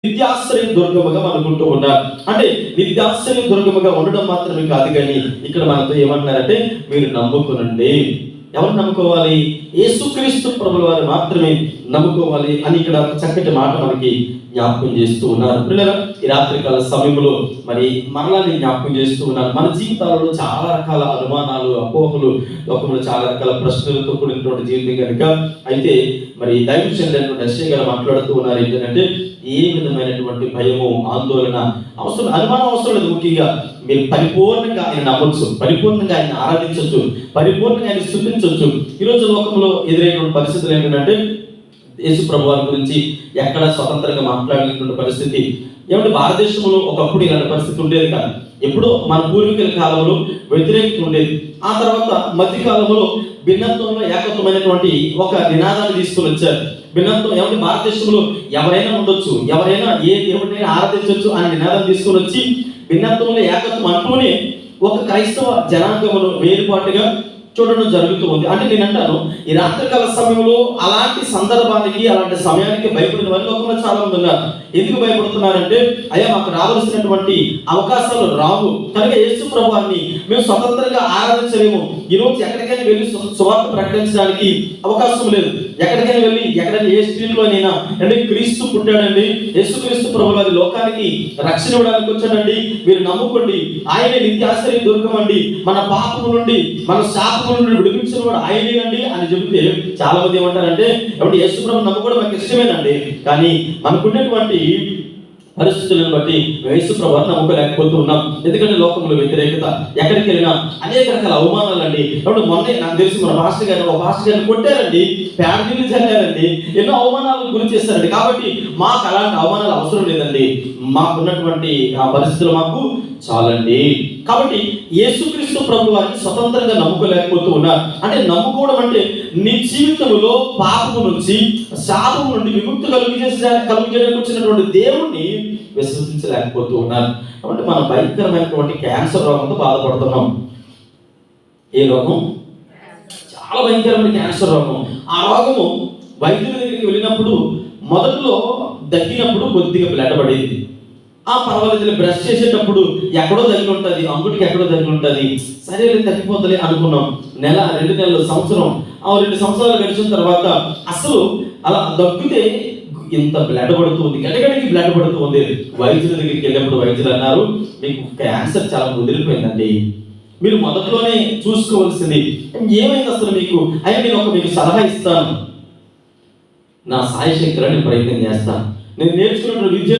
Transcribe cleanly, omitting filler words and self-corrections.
నిత్యాశ్రయ దుర్గముగా అనుకుంటూ ఉన్నారు. అంటే నిత్యాశ్రయ దుర్గముగా ఉండడం మాత్రమే కాదు, కానీ ఇక్కడ మనతో ఏమంటున్నారంటే మీరు నమ్ముకునండి. ఎవరు నమ్ముకోవాలి? యేసుక్రీస్తు ప్రభుల వారు మాత్రమే నమ్ముకోవాలి అని ఇక్కడ చక్కటి మాట మనకి జ్ఞాపకం చేస్తూ ఉన్నారు. పిల్లలు, ఈ రాత్రికాల సమయంలో మరి మరలా నేను జ్ఞాపకం చేస్తూ ఉన్నాను. మన జీవితాలలో చాలా రకాల అనుమానాలు, అపోహలు, లోకంలో చాలా రకాల ప్రశ్నలతో కూడినటువంటి జీవితం కనుక అయితే మరి దైవజనుడైనటువంటి యెషయా గారు మాట్లాడుతూ ఉన్నారు ఏంటంటే ఏ విధమైనటువంటి భయము, ఆందోళన అవసరం, అనుమానం అవసరం లేదు. ముఖ్యంగా మీరు పరిపూర్ణంగా ఆయన నమ్మొచ్చు, పరిపూర్ణంగా ఆయన ఆరాధించవచ్చు, పరిపూర్ణంగా ఆయన స్తుతించవచ్చు. ఈరోజు లోకంలో ఎదురైనటువంటి పరిస్థితులు ఏంటంటే యేసు ప్రభు వారి గురించి ఎక్కడ స్వతంత్రంగా మాట్లాడేటువంటి పరిస్థితి. ఏమంటే భారతదేశంలో ఒకప్పుడు ఇలాంటి పరిస్థితి ఉండేది కాదు. ఎప్పుడో మన పూర్వీకుల కాలంలో వ్యతిరేకత ఉండేది. ఆ తర్వాత మధ్య కాలంలో భిన్నత్వంలో ఏకత్వమైనటువంటి ఒక నినాదాన్ని తీసుకుని వచ్చారు. భిన్నత్వం ఏమంటే భారతదేశంలో ఎవరైనా ఉండొచ్చు, ఎవరైనా ఏ దేవుడినైనా ఆరాధించవచ్చు అనే నినాదం తీసుకుని వచ్చి భిన్నత్వంలో ఏకత్వం అంటూనే ఒక క్రైస్తవ జనాంగమును వేరుపాటుగా చూడడం జరుగుతూ ఉంది. అంటే నేను అంటాను, ఈ రాత్రికాల సమయంలో అలాంటి సందర్భానికి, అలాంటి సమయానికి భయపడిన వారి లోకంలో చాలా మంది ఉన్నారు. ఎందుకు భయపడుతున్నారంటే అయ్యా మాకు రావాల్సినటువంటి అవకాశాలు రావు కనుక యేసు ప్రభువాన్ని మేము స్వతంత్రంగా ఆరాధించలేము. ఈరోజు ఎక్కడికైనా వెళ్ళి సువార్త ప్రకటించడానికి అవకాశం లేదు. ఎక్కడికైనా వెళ్ళి ఎక్కడైనా ఏ స్ట్రీట్లోనైనా అంటే క్రీస్తు పుట్టాడండి, యేసుక్రీస్తు ప్రభువు వారి లోకానికి రక్షణ ఇవ్వడానికి వచ్చాడండి, మీరు నమ్ముకోండి, ఆయనే నిత్యాశ్రయ దుర్గమండి, మన పాపము నుండి, మన శాపము నుండి విడిపించిన వాడు ఆయనేనండి అని చెబితే చాలా మంది ఏమంటారంటే కాబట్టి యేసు ప్రభువు నమ్ముకోవడం మాకు ఇష్టమేనండి, కానీ మనకున్నటువంటి పరిస్థితులను బట్టి యేసు ప్రభువుని నమ్ముకోలేకపోతూ ఉన్నాం. ఎందుకంటే లోకంలో వ్యతిరేకత, ఎక్కడికి వెళ్ళినా అనేక రకాల అవమానాలు అండి. కాబట్టి మొన్నే నాకు తెలిసి మన పాస్టర్ గారిని కొట్టారండి, ఫ్యామిలీలు చల్లారండి, ఎన్నో అవమానాలకు గురి చేస్తారండి. కాబట్టి మాకు అలాంటి అవమానాలు అవసరం లేదండి, మాకున్నటువంటి ఆ పరిస్థితులు మాకు చాలండి. కాబట్టి యేసుక్రీస్తు ప్రభు వారిని స్వతంత్రంగా నమ్ముకోలేకపోతూ ఉన్నారు. అంటే నమ్ముకోవడం అంటే నీ జీవితంలో పాపము నుంచి, శాపము నుండి విముక్తి కలుగజేయడానికి వచ్చినటువంటి దేవుణ్ణి విశ్వసించలేకపోతూ ఉన్నారు. కాబట్టి మనం భయంకరమైనటువంటి క్యాన్సర్ రోగంతో బాధపడుతున్నాం. ఏ రోగం? చాలా భయంకరమైన క్యాన్సర్ రోగం. ఆ రోగము వైద్యుల దగ్గరికి వెళ్ళినప్పుడు మొదట్లో దగ్గినప్పుడు కొద్దిగా బ్లడ్ పడేది. పర్వాలేదు, బ్రష్ చేసేటప్పుడు ఎక్కడో తగిలి ఉంటుంది, అంగుటికి ఎక్కడో తగిలి ఉంటుంది, సరే తగ్గిపోతుంది అనుకున్నాం. నెల, 2 నెలలు, సంవత్సరం, 2 సంవత్సరాలు గడిచిన తర్వాత అసలు అలా దగ్గితే ఇంత బ్లడ్ పడుతుంది, గడిగడికి బ్లడ్ పడుతుంది. వైద్యుల దగ్గరికి వెళ్ళినప్పుడు వైద్యులు అన్నారు, మీకు క్యాన్సర్ చాలా ముదిరిపోయిందండి, మీరు మొదట్లోనే చూసుకోవాల్సింది. ఏమైంది అసలు మీకు? అయితే నేను మీకు సలహా ఇస్తాను, నా సాయశక్తులను నేను ప్రయత్నం చేస్తాను, నేను నేర్చుకున్న విద్య